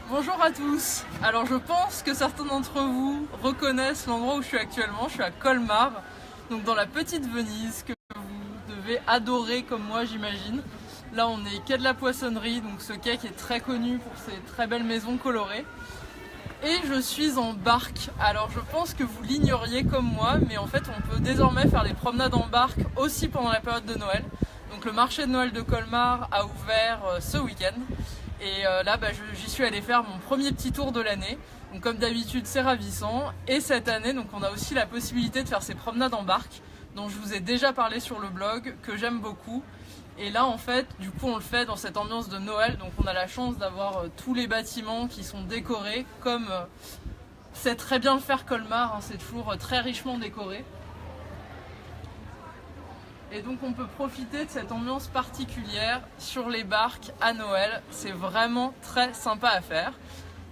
Bonjour à tous. Alors je pense que certains d'entre vous reconnaissent l'endroit où je suis actuellement. Je suis à Colmar, donc dans la petite Venise que vous devez adorer comme moi j'imagine. Là on est quai de la Poissonnerie, donc ce quai qui est très connu pour ses très belles maisons colorées. Et je suis en barque. Alors je pense que vous l'ignoriez comme moi, mais en fait on peut désormais faire les promenades en barque aussi pendant la période de Noël. Donc le marché de Noël de Colmar a ouvert ce week-end. Et là j'y suis allée faire mon premier petit tour de l'année. Donc comme d'habitude c'est ravissant. Et cette année donc on a aussi la possibilité de faire ces promenades en barque, dont je vous ai déjà parlé sur le blog, que j'aime beaucoup. Et là en fait du coup on le fait dans cette ambiance de Noël, donc on a la chance d'avoir tous les bâtiments qui sont décorés comme c'est très bien le faire Colmar, hein, c'est toujours très richement décoré. Et donc on peut profiter de cette ambiance particulière sur les barques à Noël, c'est vraiment très sympa à faire.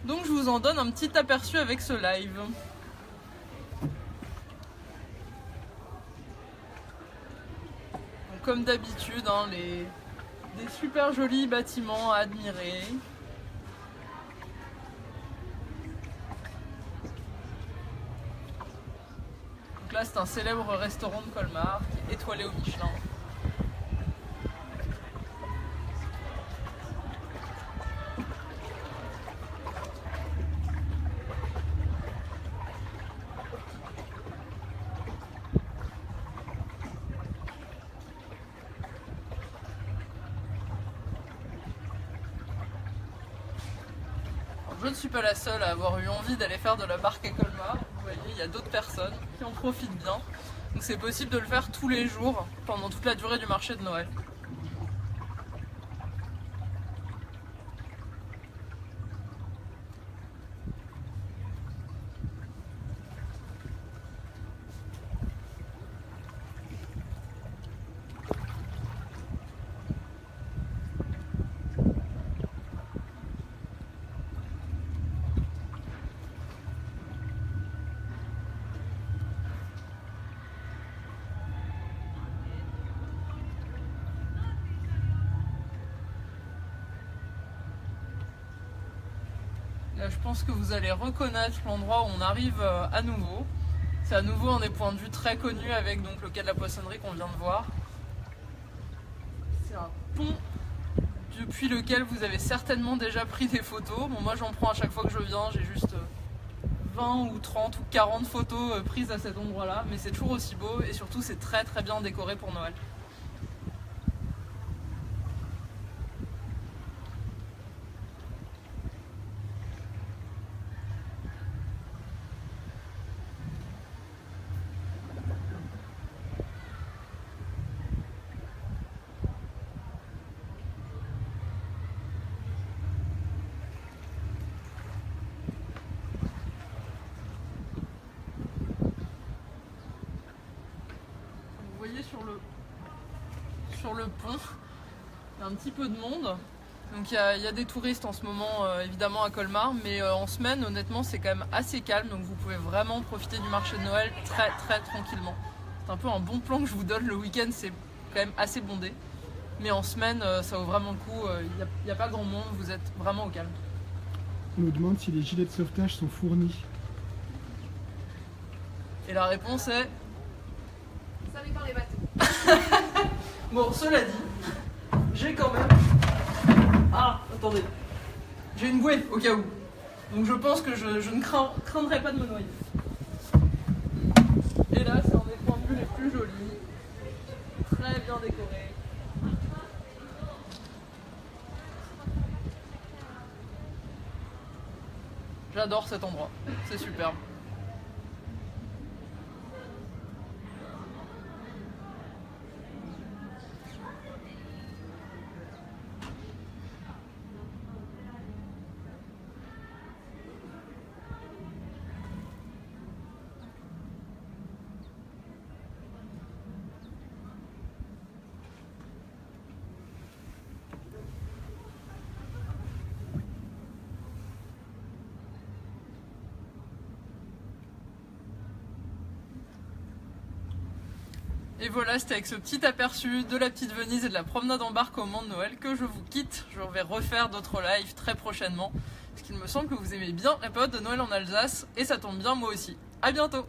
Donc je vous en donne un petit aperçu avec ce live. Comme d'habitude, hein, des super jolis bâtiments à admirer. Donc là c'est un célèbre restaurant de Colmar qui est étoilé au Michelin. Je ne suis pas la seule à avoir eu envie d'aller faire de la barque à Colmar. Vous voyez, il y a d'autres personnes qui en profitent bien. Donc c'est possible de le faire tous les jours pendant toute la durée du marché de Noël. Là, je pense que vous allez reconnaître l'endroit où on arrive à nouveau. C'est à nouveau un des points de vue très connus avec donc, le quai de la Poissonnerie qu'on vient de voir. C'est un pont depuis lequel vous avez certainement déjà pris des photos. Bon, moi j'en prends à chaque fois que je viens, j'ai juste 20 ou 30 ou 40 photos prises à cet endroit-là, mais c'est toujours aussi beau et surtout c'est très très bien décoré pour Noël. Vous voyez sur le pont, il y a un petit peu de monde. Donc il y a des touristes en ce moment évidemment à Colmar, mais en semaine honnêtement c'est quand même assez calme, donc vous pouvez vraiment profiter du marché de Noël très très tranquillement. C'est un peu un bon plan que je vous donne, le week-end c'est quand même assez bondé, mais en semaine ça vaut vraiment le coup, il n'y a pas grand monde, vous êtes vraiment au calme. On nous demande si les gilets de sauvetage sont fournis. Et la réponse est... Ça dépend des bateaux. Bon, cela dit, j'ai quand même... Ah, attendez. J'ai une bouée au cas où. Donc je pense que je ne craindrai pas de me noyer. Et là, c'est un des points de vue les plus jolis. Très bien décoré. J'adore cet endroit. C'est superbe. Et voilà, c'était avec ce petit aperçu de la petite Venise et de la promenade en barque au moment de Noël que je vous quitte. Je vais refaire d'autres lives très prochainement. qu'il me semble que vous aimez bien la période de Noël en Alsace, et ça tombe bien moi aussi. À bientôt!